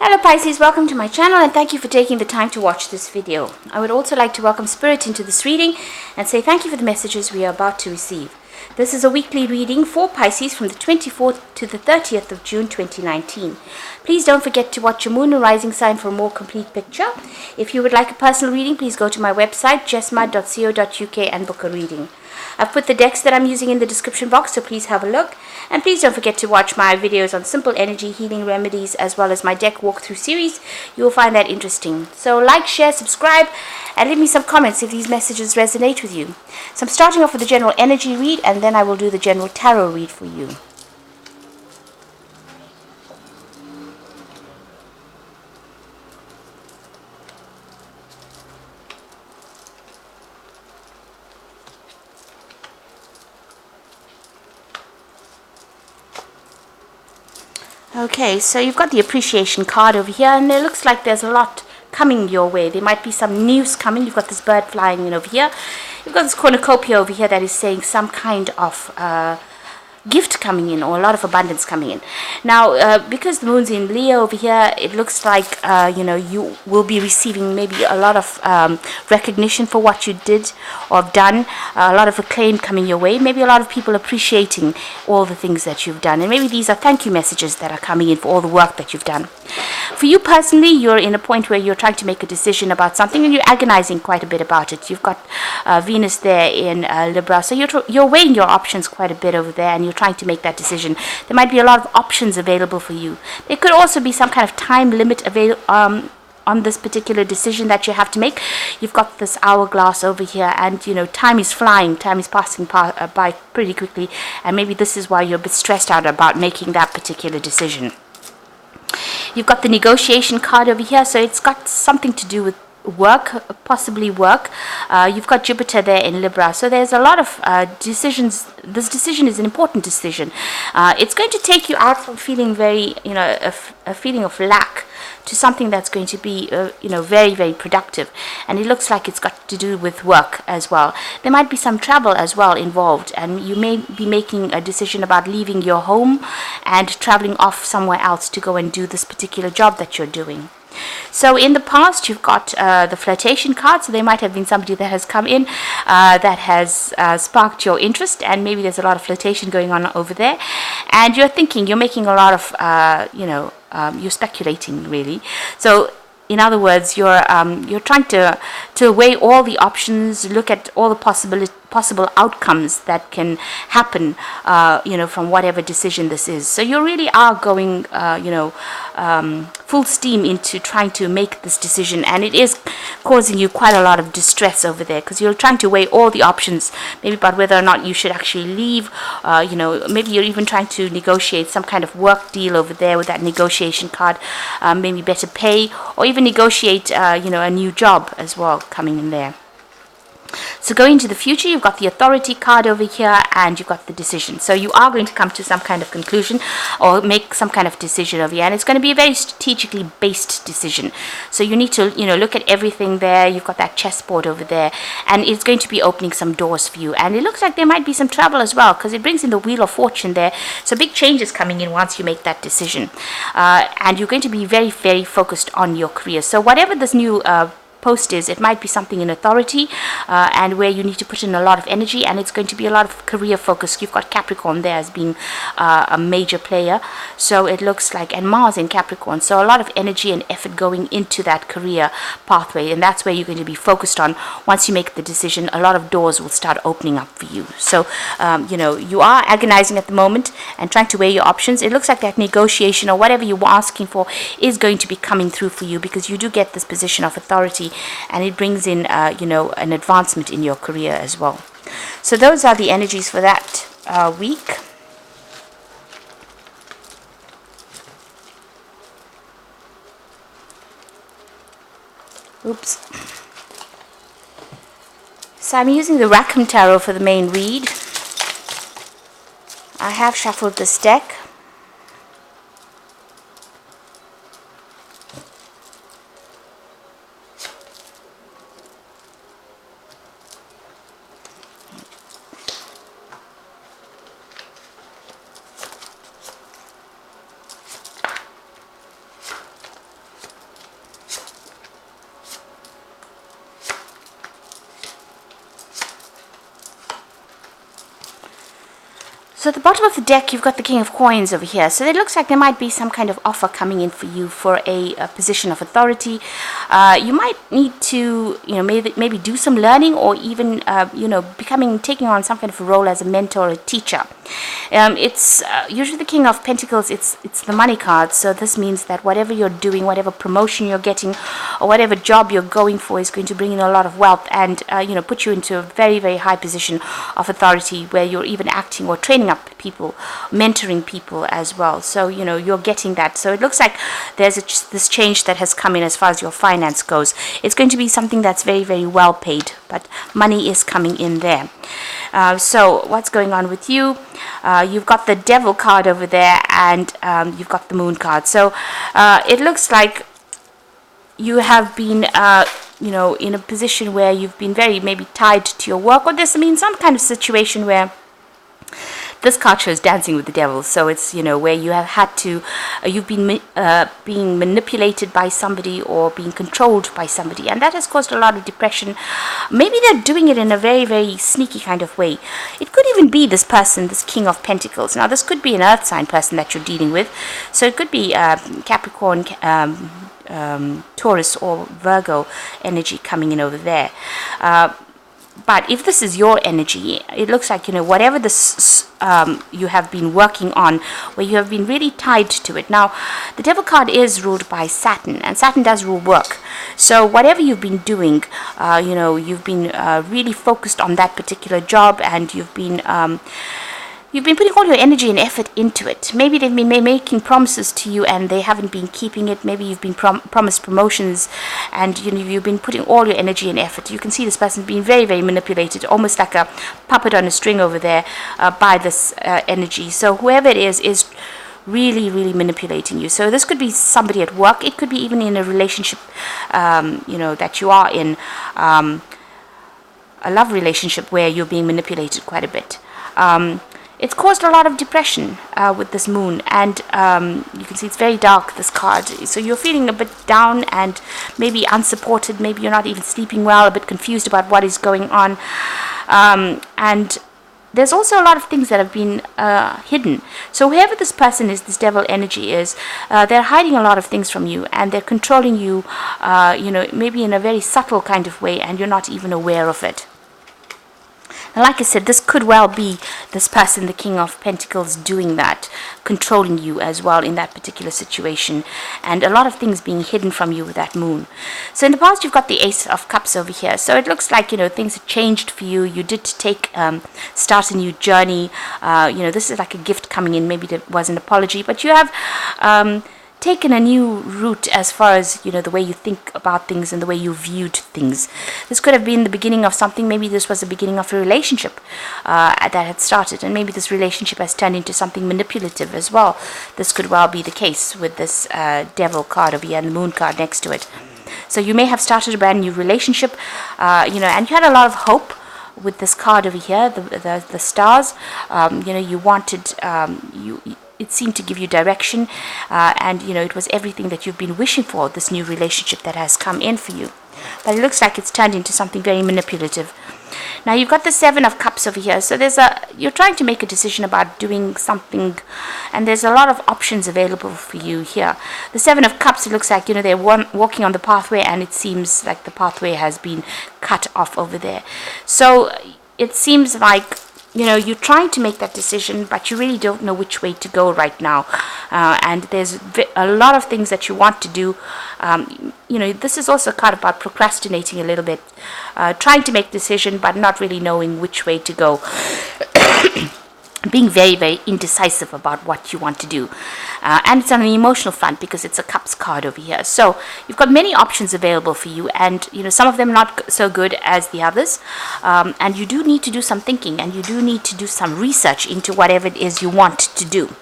Hello Pisces, welcome to my channel and thank you for taking the time to watch this video. I would also like to welcome Spirit into this reading and say thank you for the messages we are about to receive. This is a weekly reading for Pisces from the 24th to the 30th of June 2019. Please don't forget to watch your moon and rising sign for a more complete picture. If you would like a personal reading, please go to my website jessma.co.uk and book a reading. I've put the decks that I'm using in the description box, so please have a look. And please don't forget to watch my videos on simple energy healing remedies as well as my deck walkthrough series. You will find that interesting. So like, share, subscribe, and leave me some comments if these messages resonate with you. So I'm starting off with the general energy read, and then I will do the general tarot read for you. Okay, so you've got the appreciation card over here, and it looks like there's a lot coming your way. There might be some news coming. You've got this bird flying in over here. You've got this cornucopia over here that is saying some kind of gift coming in, or a lot of abundance coming in. Now, because the moon's in Leo over here, it looks like you will be receiving maybe a lot of recognition for what you did or have done, a lot of acclaim coming your way, maybe a lot of people appreciating all the things that you've done, and maybe these are thank you messages that are coming in for all the work that you've done. For you personally, you're in a point where you're trying to make a decision about something and you're agonizing quite a bit about it. You've got Venus there in Libra, so you're weighing your options quite a bit over there, and you're trying to make that decision. There might be a lot of options available for you. There could also be some kind of time limit on this particular decision that you have to make. You've got this hourglass over here, and time is flying, time is passing by pretty quickly, and maybe this is why you're a bit stressed out about making that particular decision. You've got the negotiation card over here, so it's got something to do with work, possibly work. You've got Jupiter there in Libra, so there's a lot of decisions. This decision is an important decision. It's going to take you out from feeling very, a feeling of lack, to something that's going to be, very, very productive. And it looks like it's got to do with work as well. There might be some travel as well involved, and you may be making a decision about leaving your home and traveling off somewhere else to go and do this particular job that you're doing. So in the past, you've got the flirtation card, so there might have been somebody that has come in that has sparked your interest, and maybe there's a lot of flirtation going on over there, and you're making a lot of, you're speculating really. So in other words, you're trying to weigh all the options, look at all the possible outcomes that can happen, from whatever decision this is. So you really are going, full steam into trying to make this decision, and it is causing you quite a lot of distress over there, because you're trying to weigh all the options, maybe about whether or not you should actually leave. Maybe you're even trying to negotiate some kind of work deal over there with that negotiation card, maybe better pay, or even negotiate, a new job as well coming in there. So going into the future, you've got the authority card over here, and you've got the decision. So you are going to come to some kind of conclusion or make some kind of decision over here, and it's going to be a very strategically based decision. So you need to, look at everything there. You've got that chessboard over there, and it's going to be opening some doors for you. And it looks like there might be some travel as well, because it brings in the Wheel of Fortune there. So big changes coming in once you make that decision. And you're going to be very, very focused on your career. So whatever this new post is, it might be something in authority, and where you need to put in a lot of energy, and it's going to be a lot of career focus. You've got Capricorn there as being a major player, so it looks like, and Mars in Capricorn, so a lot of energy and effort going into that career pathway, and that's where you're going to be focused on. Once you make the decision, a lot of doors will start opening up for you. So you are agonizing at the moment and trying to weigh your options. It looks like that negotiation or whatever you were asking for is going to be coming through for you, because you do get this position of authority, and it brings in, an advancement in your career as well. So those are the energies for that week. Oops. So I'm using the Rackham Tarot for the main read. I have shuffled this deck. So at the bottom of the deck, you've got the King of Coins over here. So it looks like there might be some kind of offer coming in for you for a position of authority. You might need to, maybe do some learning, or even, taking on some kind of a role as a mentor or a teacher. It's usually the King of Pentacles. It's the money card. So this means that whatever you're doing, whatever promotion you're getting, or whatever job you're going for is going to bring in a lot of wealth and, put you into a very, very high position of authority, where you're even acting or training up people, mentoring people as well. So, you're getting that. So it looks like there's this change that has come in as far as your finance goes. It's going to be something that's very, very well paid, but money is coming in there. So what's going on with you? You've got the Devil card over there, and you've got the Moon card. So it looks like you have been in a position where you've been very maybe tied to your work, or there's some kind of situation where this card shows dancing with the devil. So it's, where you have had to, you've been being manipulated by somebody or being controlled by somebody, and that has caused a lot of depression. Maybe they're doing it in a very, very sneaky kind of way. It could even be this person, this King of Pentacles. Now, this could be an earth sign person that you're dealing with. So it could be Capricorn, Taurus, or Virgo energy coming in over there. But if this is your energy, it looks like, whatever this you have been working on, where you have been really tied to it. Now, the Devil card is ruled by Saturn, and Saturn does rule work. So whatever you've been doing, you've been really focused on that particular job, and you've been putting all your energy and effort into it. Maybe they've been making promises to you and they haven't been keeping it. Maybe you've been promised promotions, and you've been putting all your energy and effort. You can see this person being very, very manipulated, almost like a puppet on a string over there by this energy. So whoever it is really, really manipulating you. So this could be somebody at work. It could be even in a relationship, that you are in, a love relationship where you're being manipulated quite a bit. It's caused a lot of depression with this moon, and you can see it's very dark, this card. So you're feeling a bit down and maybe unsupported. Maybe you're not even sleeping well, a bit confused about what is going on. And there's also a lot of things that have been hidden. So whoever this person is, this devil energy is, they're hiding a lot of things from you, and they're controlling you, maybe in a very subtle kind of way, and you're not even aware of it. And like I said, this could well be this person, the King of Pentacles, doing that, controlling you as well in that particular situation, and a lot of things being hidden from you with that moon. So in the past, you've got the Ace of Cups over here. So it looks like, things have changed for you. You did start a new journey. This is like a gift coming in. Maybe there was an apology, but you have taken a new route as far as the way you think about things and the way you viewed things. This could have been the beginning of something. Maybe this was the beginning of a relationship that had started, and maybe this relationship has turned into something manipulative as well. This could well be the case with this Devil card over here and the Moon card next to it. So you may have started a brand new relationship, and you had a lot of hope with this card over here, the stars. You wanted it seemed to give you direction, and it was everything that you've been wishing for, this new relationship that has come in for you. But it looks like it's turned into something very manipulative. Now you've got the Seven of Cups over here. So you're trying to make a decision about doing something, and there's a lot of options available for you here. The Seven of Cups, it looks like they're walking on the pathway, and it seems like the pathway has been cut off over there. So it seems like you're trying to make that decision, but you really don't know which way to go right now. And there's a lot of things that you want to do. This is also a card about procrastinating a little bit, trying to make a decision, but not really knowing which way to go. Being very, very indecisive about what you want to do. And it's on an emotional front because it's a Cups card over here. So you've got many options available for you, and some of them not so good as the others. And you do need to do some thinking, and you do need to do some research into whatever it is you want to do.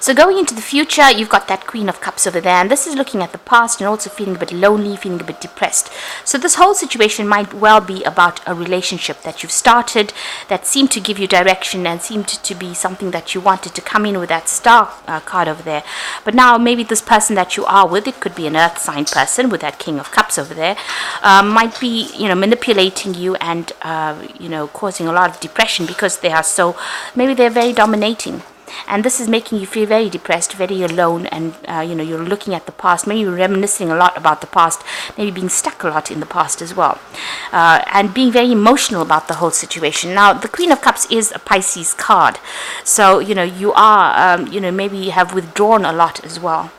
So going into the future, you've got that Queen of Cups over there, and this is looking at the past and also feeling a bit lonely, feeling a bit depressed. So this whole situation might well be about a relationship that you've started that seemed to give you direction and seemed to be something that you wanted to come in with that star card over there. But now maybe this person that you are with, it could be an earth sign person with that King of Cups over there, might be, manipulating you and, causing a lot of depression because they are so, maybe they're very dominating. And this is making you feel very depressed, very alone, and you're looking at the past, maybe you're reminiscing a lot about the past, maybe being stuck a lot in the past as well, and being very emotional about the whole situation. Now, the Queen of Cups is a Pisces card, so you are maybe you have withdrawn a lot as well.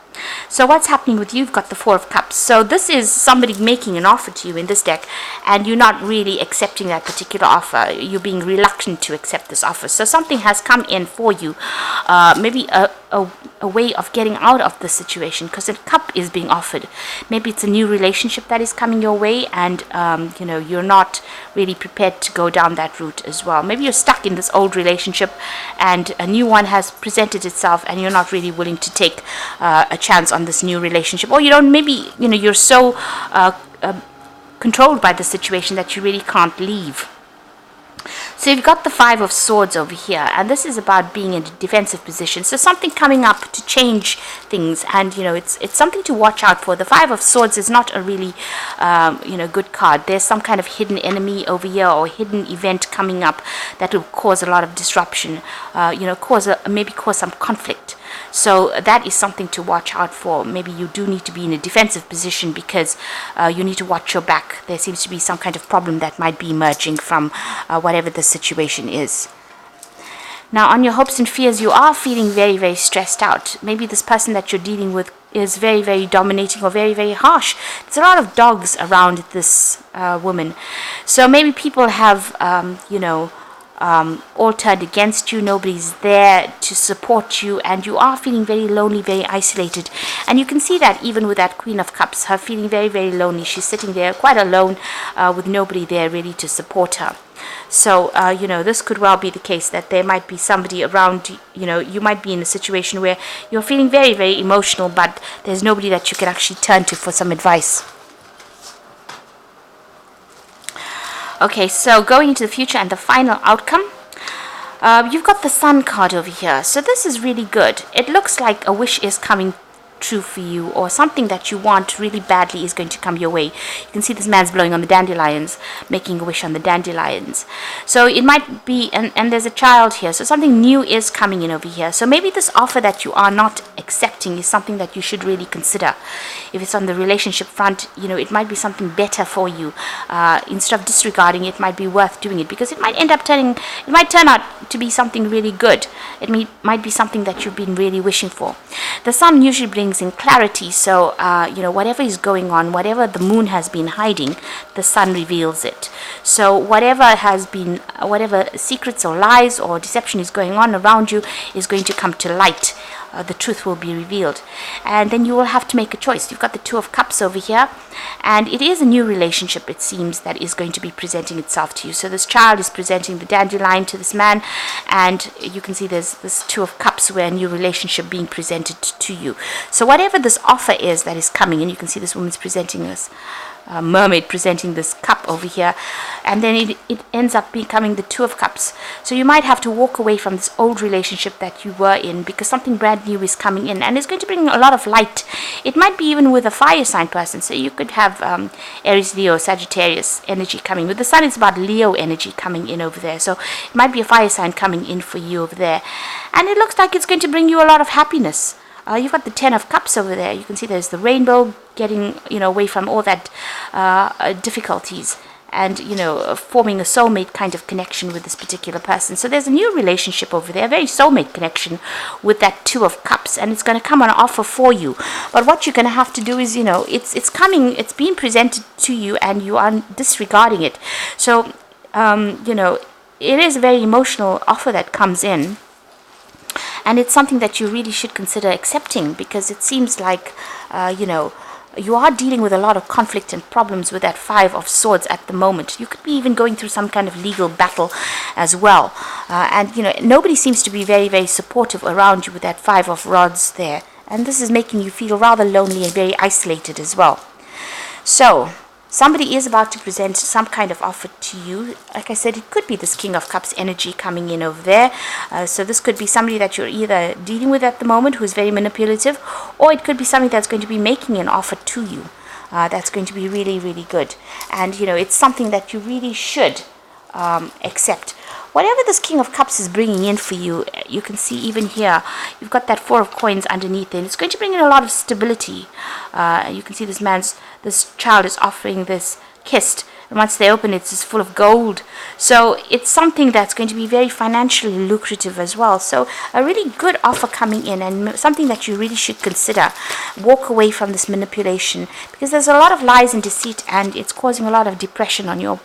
So what's happening with you? You've got the Four of Cups. So this is somebody making an offer to you in this deck, and you're not really accepting that particular offer. You're being reluctant to accept this offer. So something has come in for you, maybe a way of getting out of the situation, because a cup is being offered. Maybe it's a new relationship that is coming your way, and you're not really prepared to go down that route as well. Maybe you're stuck in this old relationship and a new one has presented itself, and you're not really willing to take a chance on this new relationship, or maybe you're so controlled by the situation that you really can't leave. So you've got the Five of Swords over here, and this is about being in a defensive position. So something coming up to change things, and it's something to watch out for. The Five of Swords is not a really good card. There's some kind of hidden enemy over here, or hidden event coming up that will cause a lot of disruption, maybe cause some conflict. So that is something to watch out for. Maybe you do need to be in a defensive position because you need to watch your back. There seems to be some kind of problem that might be emerging from whatever the situation is. Now, on your hopes and fears, you are feeling very, very stressed out. Maybe this person that you're dealing with is very, very dominating or very, very harsh. There's a lot of dogs around this woman. So maybe people have, all turned against you. Nobody's there to support you, and you are feeling very lonely, very isolated. And you can see that even with that Queen of Cups, her feeling very, very lonely. She's sitting there quite alone with nobody there really to support her. So, this could well be the case that there might be somebody around, you might be in a situation where you're feeling very, very emotional, but there's nobody that you can actually turn to for some advice. Okay, so going into the future and the final outcome, you've got the Sun card over here. So this is really good. It looks like a wish is coming true for you, or something that you want really badly is going to come your way. You can see this man's blowing on the dandelions, making a wish on the dandelions. So it might be, and there's a child here, so something new is coming in over here. So maybe this offer that you are not accepting is something that you should really consider. If it's on the relationship front, it might be something better for you. Instead of disregarding it, might be worth doing it, because it might turn out to be something really good. It might be something that you've been really wishing for. The Sun usually brings in clarity, so whatever is going on, whatever the moon has been hiding, the Sun reveals it. So whatever secrets or lies or deception is going on around you is going to come to light. The truth will be revealed, and then you will have to make a choice. You've got the Two of Cups over here, and it is a new relationship, it seems, that is going to be presenting itself to you. So this child is presenting the dandelion to this man, and you can see there's this Two of Cups where a new relationship being presented to you. So whatever this offer is that is coming, and you can see this woman's presenting this mermaid presenting this cup over here, and then it ends up becoming the Two of Cups. So you might have to walk away from this old relationship that you were in, because something brand new is coming in, and it's going to bring a lot of light. It might be even with a fire sign person, so you could have Aries, Leo, Sagittarius energy coming. With the Sun, it's about Leo energy coming in over there, so it might be a fire sign coming in for you over there, and it looks like it's going to bring you a lot of happiness. You've got the Ten of Cups over there. You can see there's the rainbow, getting away from all that difficulties, and forming a soulmate kind of connection with this particular person. So there's a new relationship over there, a very soulmate connection with that Two of Cups, and it's going to come on offer for you. But what you're going to have to do is, it's coming, it's being presented to you, and you are disregarding it. So it is a very emotional offer that comes in. And it's something that you really should consider accepting, because it seems like, you are dealing with a lot of conflict and problems with that Five of Swords at the moment. You could be even going through some kind of legal battle as well. And, nobody seems to be very, very supportive around you with that Five of Rods there. And this is making you feel rather lonely and very isolated as well. So, somebody is about to present some kind of offer to you. Like I said, it could be this King of Cups energy coming in over there. So this could be somebody that you're either dealing with at the moment who's very manipulative, or it could be somebody that's going to be making an offer to you. That's going to be really, really good. And, it's something that you really should accept. Whatever this King of Cups is bringing in for you, you can see even here, you've got that Four of Coins underneath it. It's going to bring in a lot of stability. You can see this child is offering this kiss, and once they open it, it's full of gold. So it's something that's going to be very financially lucrative as well. So a really good offer coming in, and something that you really should consider. Walk away from this manipulation, because there's a lot of lies and deceit, and it's causing a lot of depression on your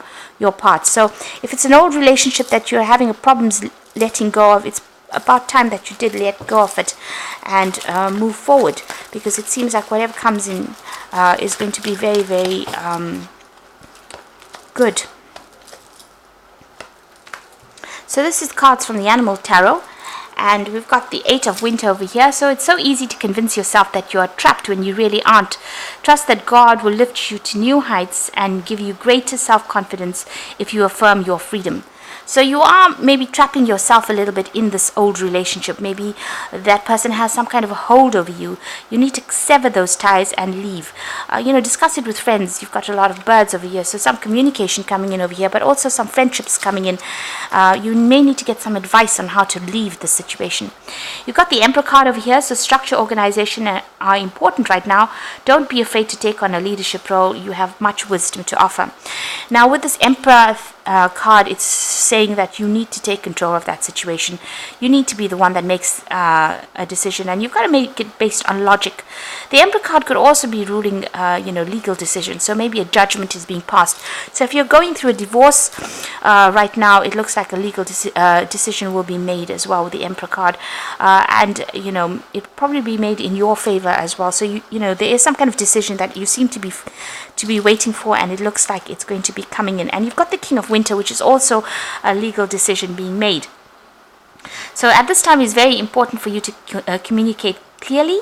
part. So if it's an old relationship that you're having problems letting go of, it's about time that you did let go of it and move forward, because it seems like whatever comes in is going to be very, very good. So this is cards from the Animal Tarot, and we've got the Eight of Winter over here. So it's so easy to convince yourself that you are trapped when you really aren't. Trust that God will lift you to new heights and give you greater self-confidence if you affirm your freedom. So you are maybe trapping yourself a little bit in this old relationship. Maybe that person has some kind of a hold over you. You need to sever those ties and leave. Discuss it with friends. You've got a lot of birds over here, so some communication coming in over here, but also some friendships coming in. You may need to get some advice on how to leave the situation. You've got the Emperor card over here, so structure, organization are important right now. Don't be afraid to take on a leadership role. You have much wisdom to offer. Now with this Emperor card, it's saying that you need to take control of that situation. You need to be the one that makes a decision, and you've got to make it based on logic. The Emperor card could also be ruling, legal decisions. So maybe a judgment is being passed. So if you're going through a divorce right now, it looks like a legal decision will be made as well with the Emperor card, and it'll probably be made in your favor as well. So there is some kind of decision that you seem to be waiting for, and it looks like it's going to be coming in. And you've got the King of Winter, which is also a legal decision being made. So at this time, it's very important for you to communicate clearly,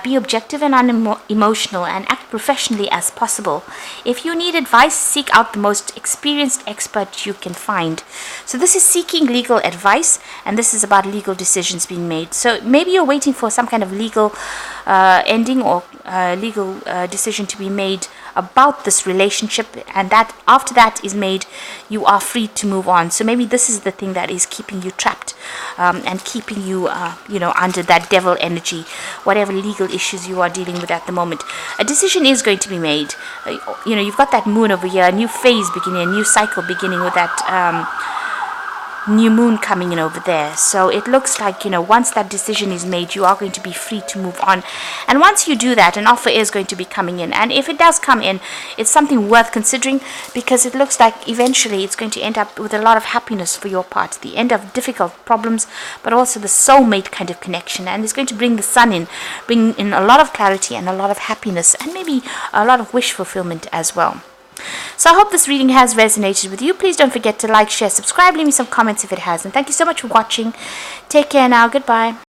be objective and unemotional, and act professionally as possible. If you need advice, seek out the most experienced expert you can find. So this is seeking legal advice, and this is about legal decisions being made. So maybe you're waiting for some kind of legal ending or legal decision to be made about this relationship, and that after that is made, you are free to move on. So maybe this is the thing that is keeping you trapped and keeping you under that devil energy, whatever legal issues you are dealing with at the moment. A decision is going to be made. You've got that moon over here, a new phase beginning, a new cycle beginning with that new moon coming in over there. So it looks like once that decision is made, you are going to be free to move on. And once you do that, an offer is going to be coming in, and if it does come in, it's something worth considering, because it looks like eventually it's going to end up with a lot of happiness for your part, the end of difficult problems, but also the soulmate kind of connection. And it's going to bring the sun in, bring in a lot of clarity and a lot of happiness, and maybe a lot of wish fulfillment as well. So I hope this reading has resonated with you. Please don't forget to like, share, subscribe, leave me some comments if it has. And thank you so much for watching. Take care now. Goodbye.